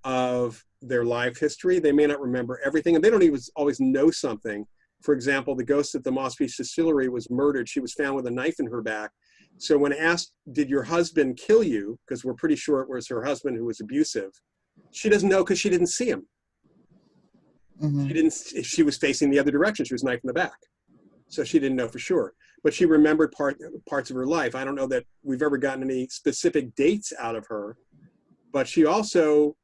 of their life history. They may not remember everything, and they don't even always know something. For example, the ghost at the Moss Beach Distillery was murdered. She was found with a knife in her back. So when asked, did your husband kill you? Because we're pretty sure it was her husband who was abusive. She doesn't know because she didn't see him. Mm-hmm. She was facing the other direction. She was knifed in the back. So she didn't know for sure. But she remembered parts of her life. I don't know that we've ever gotten any specific dates out of her, but she also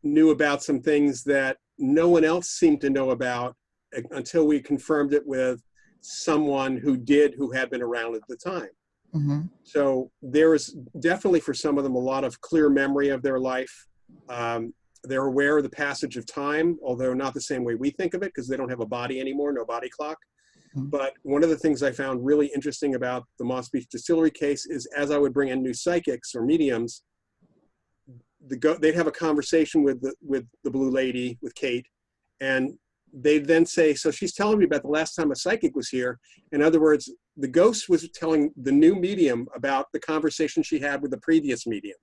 knew about some things that no one else seemed to know about until we confirmed it with someone who had been around at the time. Mm-hmm. So there is definitely, for some of them, a lot of clear memory of their life. They're aware of the passage of time, although not the same way we think of it, because they don't have a body anymore, no body clock. Mm-hmm. But one of the things I found really interesting about the Moss Beach Distillery case is, as I would bring in new psychics or mediums, they'd have a conversation with the Blue Lady, with Kate, and they'd then say, so she's telling me about the last time a psychic was here. In other words, the ghost was telling the new medium about the conversation she had with the previous medium,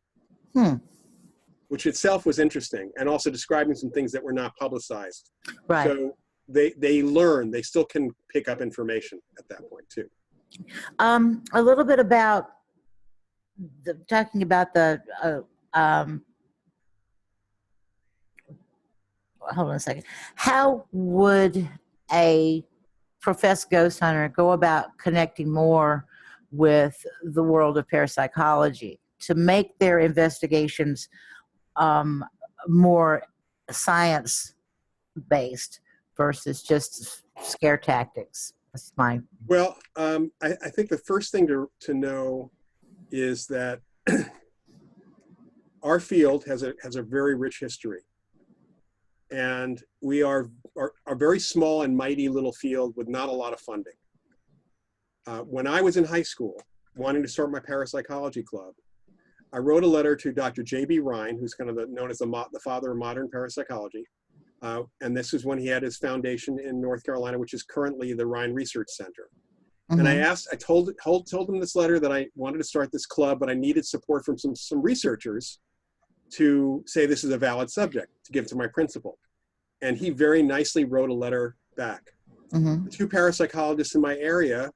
which itself was interesting, and also describing some things that were not publicized. Right. So they learn, they still can pick up information at that point too. A little bit about talking about the hold on a second. How would a professed ghost hunter go about connecting more with the world of parapsychology to make their investigations more science-based versus just scare tactics? That's my... Well, I think the first thing to know is that our field has a very rich history. And we are a very small and mighty little field with not a lot of funding. When I was in high school, wanting to start my parapsychology club, I wrote a letter to Dr. J.B. Rhine, who's kind of known as the father of modern parapsychology. And this is when he had his foundation in North Carolina, which is currently the Rhine Research Center. Mm-hmm. And I told him this letter that I wanted to start this club, but I needed support from some researchers to say this is a valid subject to give to my principal. And he very nicely wrote a letter back. Mm-hmm. The two parapsychologists in my area,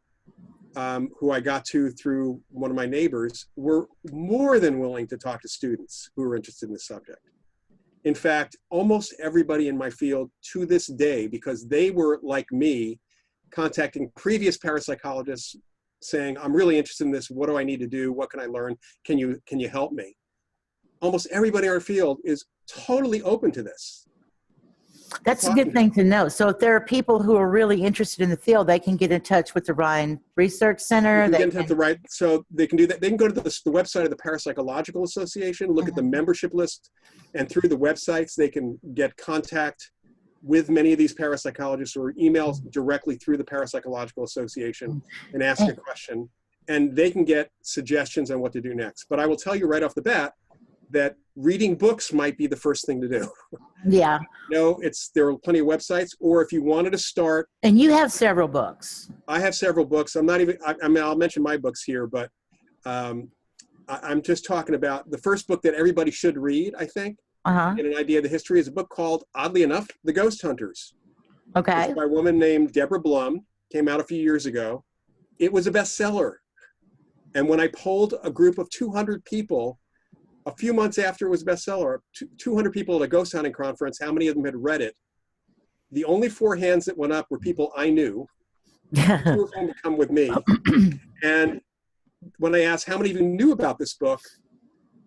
who I got to through one of my neighbors, were more than willing to talk to students who were interested in the subject. In fact, almost everybody in my field to this day, because they were like me, contacting previous parapsychologists saying, I'm really interested in this. What do I need to do? What can I learn? Can you help me? Almost everybody in our field is totally open to this. That's a good thing to know. So if there are people who are really interested in the field, they can get in touch with the Rhine Research Center. So they can do that. They can go to the website of the Parapsychological Association, look at the membership list, and through the websites, they can get contact with many of these parapsychologists or emails directly through the Parapsychological Association and ask a question. and they can get suggestions on what to do next. But I will tell you right off the bat that reading books might be the first thing to do. Yeah. No, there are plenty of websites, or if you wanted to start. And you have several books. I have several books. I mean, I'll mention my books here, but I'm just talking about the first book that everybody should read, I think, get an idea of the history, is a book called, oddly enough, The Ghost Hunters. Okay. It's by a woman named Deborah Blum. Came out a few years ago. It was a bestseller. And when I polled a group of 200 people, a few months after it was a bestseller, 200 people at a ghost hunting conference, how many of them had read it? The only 4 hands that went up were people I knew. 2 of them would come with me. And when I asked how many of you knew about this book,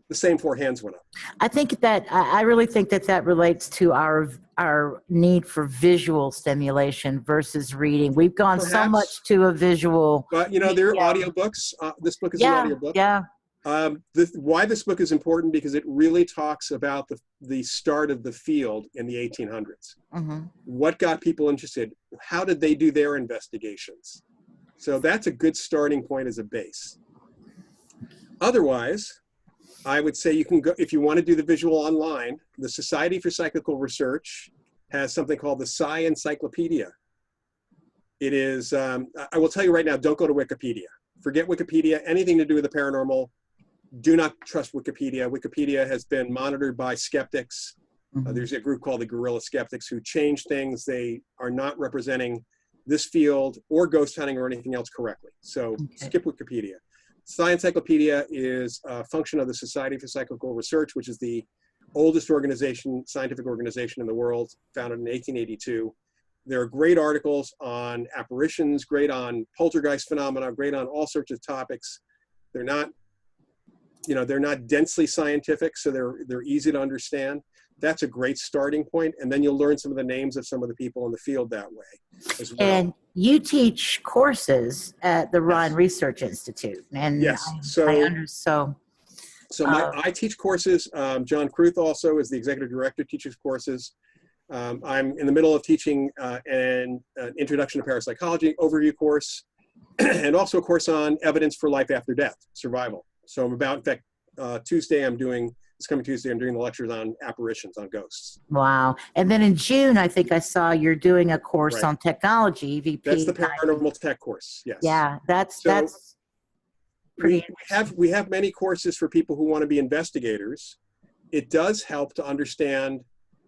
the same 4 hands went up. I think that I really think that relates to our need for visual stimulation versus reading. We've gone Perhaps, so much to a visual. But there are audiobooks. This book is an audiobook. Yeah. Why this book is important, because it really talks about the start of the field in the 1800s. Mm-hmm. What got people interested? How did they do their investigations? So that's a good starting point as a base. Otherwise, I would say you can go, if you want to do the visual online, the Society for Psychical Research has something called the Psi Encyclopedia. It is, I will tell you right now, don't go to Wikipedia. Forget Wikipedia, anything to do with the paranormal. Do not trust Wikipedia. Wikipedia has been monitored by skeptics. Mm-hmm. There's a group called the Guerrilla Skeptics who change things. They are not representing this field or ghost hunting or anything else correctly. So skip Wikipedia. Psi Encyclopedia is a function of the Society for Psychical Research, which is the oldest scientific organization in the world, founded in 1882. There are great articles on apparitions, great on poltergeist phenomena, great on all sorts of topics. They're not densely scientific, so they're easy to understand. That's a great starting point, and then you'll learn some of the names of some of the people in the field that way as well. And you teach courses at the Rhine Research Institute, and yes, I teach courses. John Kruth also is the executive director, teaches courses. I'm in the middle of teaching an introduction to parapsychology overview course, and also a course on evidence for life after death, survival. So in fact, this coming Tuesday, I'm doing the lectures on apparitions, on ghosts. Wow. And then in June, I think I saw you're doing a course on technology, EVP. That's the Paranormal Tech course, yes. Yeah, that's pretty we have many courses for people who want to be investigators. It does help to understand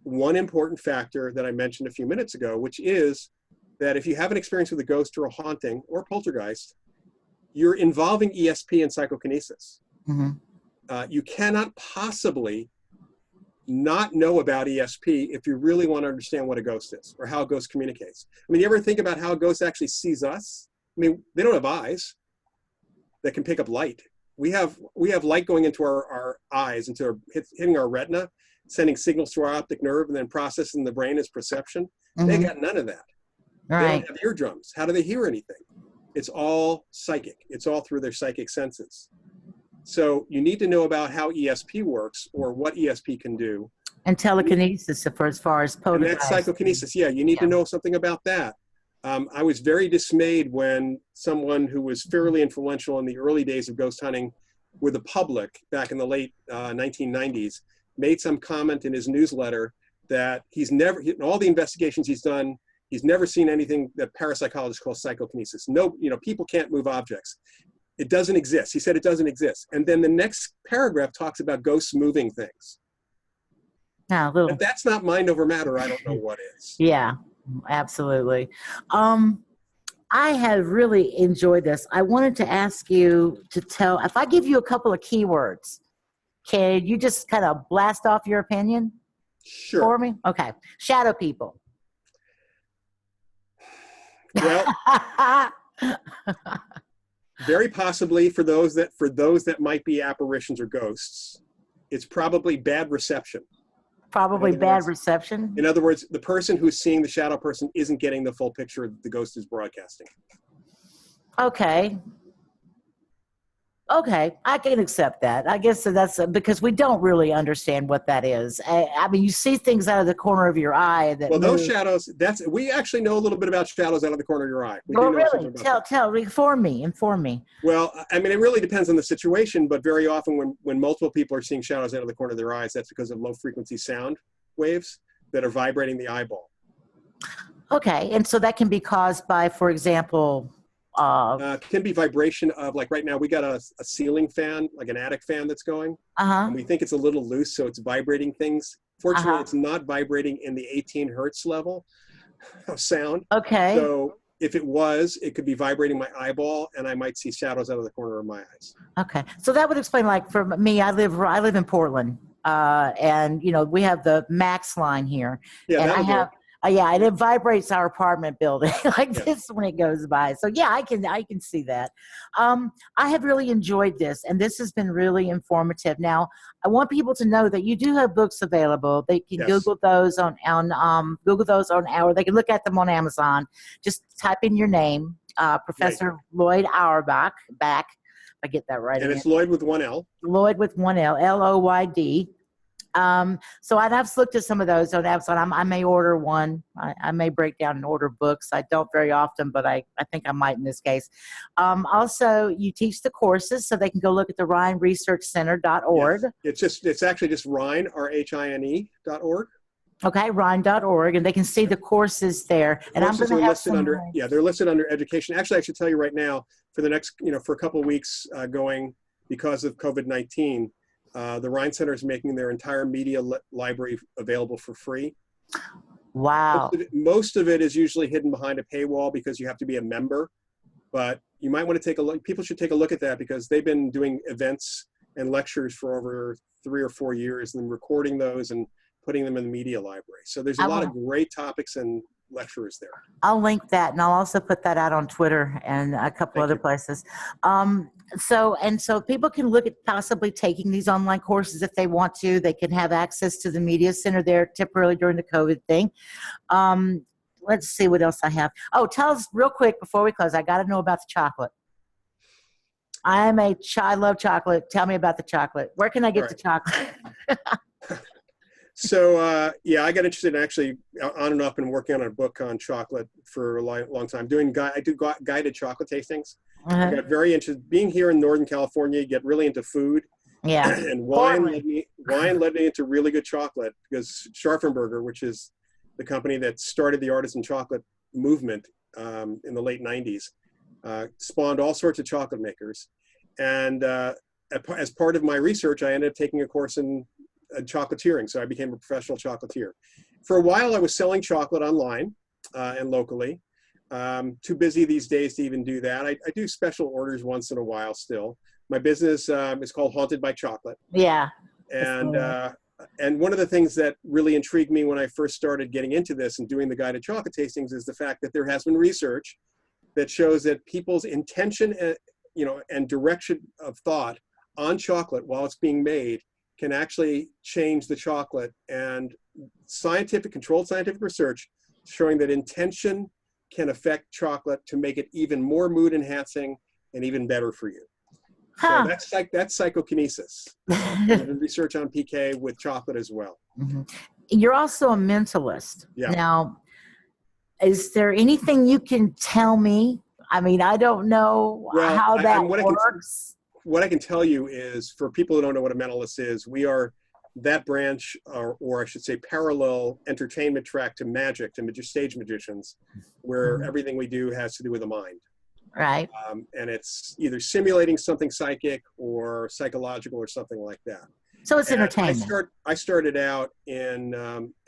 one important factor that I mentioned a few minutes ago, which is that if you have an experience with a ghost or a haunting or poltergeist, you're involving ESP and psychokinesis. Mm-hmm. You cannot possibly not know about ESP if you really want to understand what a ghost is or how a ghost communicates. I mean, you ever think about how a ghost actually sees us? I mean, they don't have eyes that can pick up light. We have light going into our eyes, hitting our retina, sending signals to our optic nerve, and then processing the brain as perception. Mm-hmm. They got none of that. Right. They don't have eardrums. How do they hear anything? It's all psychic. It's all through their psychic senses. So you need to know about how ESP works or what ESP can do. And telekinesis for as far as poltergeist. And that's psychokinesis. Yeah, you need to know something about that. I was very dismayed when someone who was fairly influential in the early days of ghost hunting with the public back in the late 1990s made some comment in his newsletter that in all the investigations he's done, he's never seen anything that parapsychologists call psychokinesis. No, people can't move objects. It doesn't exist. He said it doesn't exist. And then the next paragraph talks about ghosts moving things. If that's not mind over matter, I don't know what is. Yeah, absolutely. I have really enjoyed this. I wanted to ask you to if I give you a couple of keywords, can you just kind of blast off your opinion for me? Okay. Shadow people. Well, very possibly for those that might be apparitions or ghosts, it's probably bad reception. Reception? In other words, the person who's seeing the shadow person isn't getting the full picture the ghost is broadcasting. Okay. Okay, I can accept that. I guess that's because we don't really understand what that is. I mean, you see things out of the corner of your eye that Well, those move. shadows, we actually know a little bit about shadows out of the corner of your eye. We do Oh, know really? something about that. Inform me, inform me. Well, I mean, it really depends on the situation, but very often when multiple people are seeing shadows out of the corner of their eyes, that's because of low frequency sound waves that are vibrating the eyeball. Okay, and so that can be caused by, for example, Can be vibration of, like right now, we got a ceiling fan, like an attic fan that's going, uh-huh, and we think it's a little loose, so it's vibrating things. Fortunately, uh-huh. it's not vibrating in the 18 hertz level of sound. Okay, So if it was, it could be vibrating my eyeball, and I might see shadows out of the corner of my eyes. okay. So that would explain, like for me, I live in Portland, and we have the Max line here, Yeah, and I that'll do it. have. Yeah, and it vibrates our apartment building like Yeah. this when it goes by. So yeah, I can see that. I have really enjoyed this, and this has been really informative. Now, I want people to know that you do have books available. They can Yes. Google those on Google those on or they can look at them on Amazon. Just type in your name, Right. Professor Loyd Auerbach. Back, if I get that right And again. it's Loyd with one L. Loyd with one L, Loyd. So I've looked at some of those on Amazon. I may order one. I may break down and order books. I don't very often, but I think I might in this case. Also, you teach the courses, so they can go look at the RhineResearchCenter.org. Yes. It's actually just Rhine, RHINE.org. Okay, Rhine.org, and they can see the courses there. And I'm going Courses to are have listed some under, links. they're listed under education. Actually, I should tell you right now, for the next, for a couple of weeks going, because of COVID-19, the Rhine Center is making their entire media library available for free. Wow. Most of it is usually hidden behind a paywall because you have to be a member, but you might want to take a look. People should take a look at that because they've been doing events and lectures for over 3 or 4 years and recording those and putting them in the media library. So there's a lot of great topics and lecturers there. I'll link that, and I'll also put that out on Twitter and a couple other places. So people can look at possibly taking these online courses if they want to. They can have access to the media center there temporarily during the COVID thing. Let's see what else I have. Oh, tell us real quick before we close. I got to know about the chocolate. I love chocolate. Tell me about the chocolate. Where can I get the chocolate? So, I got interested in actually on and off been working on a book on chocolate for a long time. I do guided chocolate tastings. I got very interested. Being here in Northern California, you get really into food. Yeah. And wine led me into really good chocolate because Scharfenberger, which is the company that started the artisan chocolate movement in the late 90s, spawned all sorts of chocolate makers. And as part of my research, I ended up taking a course in chocolatiering. So I became a professional chocolatier. For a while, I was selling chocolate online and locally. Too busy these days to even do that. I do special orders once in a while still. My business is called Haunted by Chocolate. Yeah. And one of the things that really intrigued me when I first started getting into this and doing the guided chocolate tastings is the fact that there has been research that shows that people's intention and direction of thought on chocolate while it's being made can actually change the chocolate, and controlled scientific research showing that intention can affect chocolate to make it even more mood enhancing and even better for you. So that's psychokinesis. And research on PK with chocolate as well. Mm-hmm. You're also a mentalist. Yeah. Now, is there anything you can tell me? I mean, I don't know how that works. What I can tell you is, for people who don't know what a mentalist is, we are that branch, or I should say parallel entertainment track to magic, to stage magicians, where everything we do has to do with the mind. Right. And it's either simulating something psychic or psychological or something like that. So it's entertainment. I started out in,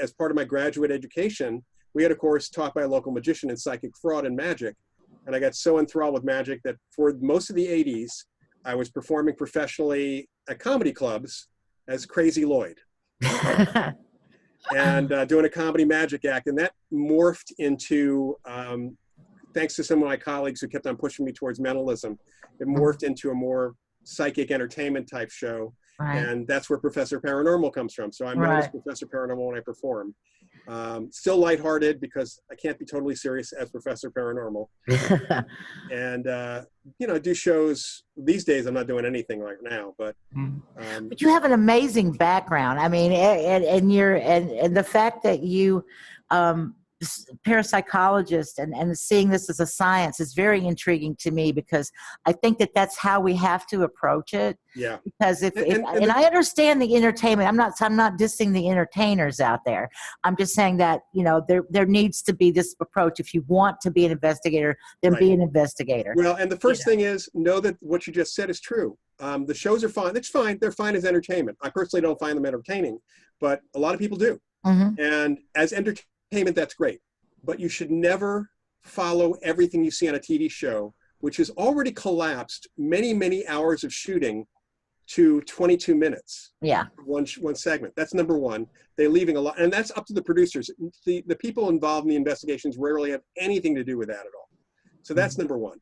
as part of my graduate education, we had a course taught by a local magician in psychic fraud and magic. And I got so enthralled with magic that for most of the 80s, I was performing professionally at comedy clubs as Crazy Loyd and doing a comedy magic act. And that morphed into, thanks to some of my colleagues who kept on pushing me towards mentalism, it morphed into a more psychic entertainment type show. Right. And that's where Professor Paranormal comes from. So I'm known as Professor Paranormal when I perform. Still lighthearted because I can't be totally serious as Professor Paranormal. And, do shows. These days I'm not doing anything right now, but. But you have an amazing background. I mean, and the fact that you, parapsychologist and seeing this as a science is very intriguing to me, because I think that that's how we have to approach it. Yeah. Because and I understand the entertainment. I'm not dissing the entertainers out there. I'm just saying that, there needs to be this approach. If you want to be an investigator, then be an investigator. Well, and the first thing is, know that what you just said is true. The shows are fine. It's fine. They're fine as entertainment. I personally don't find them entertaining, but a lot of people do. Mm-hmm. And as entertainment, that's great. But you should never follow everything you see on a TV show, which has already collapsed many, many hours of shooting to 22 minutes. Yeah. One segment. That's number one. They're leaving a lot, and that's up to the producers. The people involved in the investigations rarely have anything to do with that at all. So that's number one.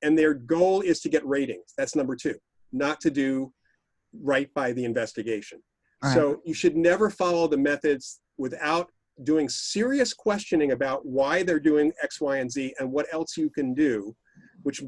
And their goal is to get ratings. That's number two, not to do right by the investigation. Right. So you should never follow the methods without doing serious questioning about why they're doing X, Y, and Z and what else you can do,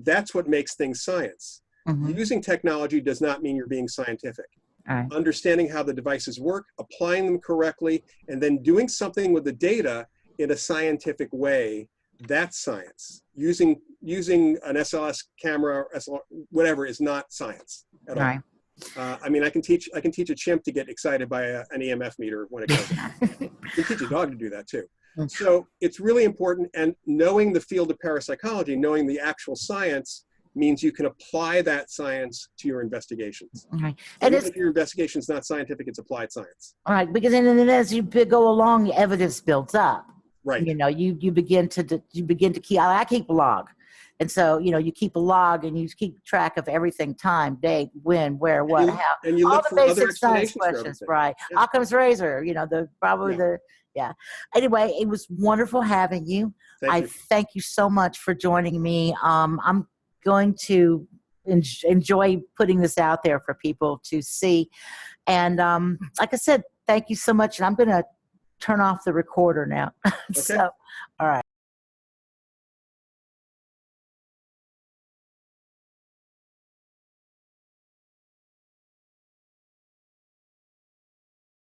that's what makes things science. Mm-hmm. Using technology does not mean you're being scientific. Right. Understanding how the devices work, applying them correctly, and then doing something with the data in a scientific way, that's science. Using an SLS camera, or whatever, is not science at all. Right. I mean, I can teach a chimp to get excited by an EMF meter when it goes off. You can teach a dog to do that too. So it's really important, and knowing the field of parapsychology, knowing the actual science, means you can apply that science to your investigations. Right. And if your investigation is not scientific, it's applied science. All right, because then as you go along, the evidence builds up. Right. You begin to keep. I keep a log, and so you keep a log and you keep track of everything: time, date, when, where, what, how. And you look all for the other basic science explanations questions, for everything. right? Yeah. Occam's razor. Anyway, it was wonderful having you. Thank you so much for joining me. I'm going to enjoy putting this out there for people to see, and like I said, thank you so much. And I'm going to turn off the recorder now. Okay. So, all right.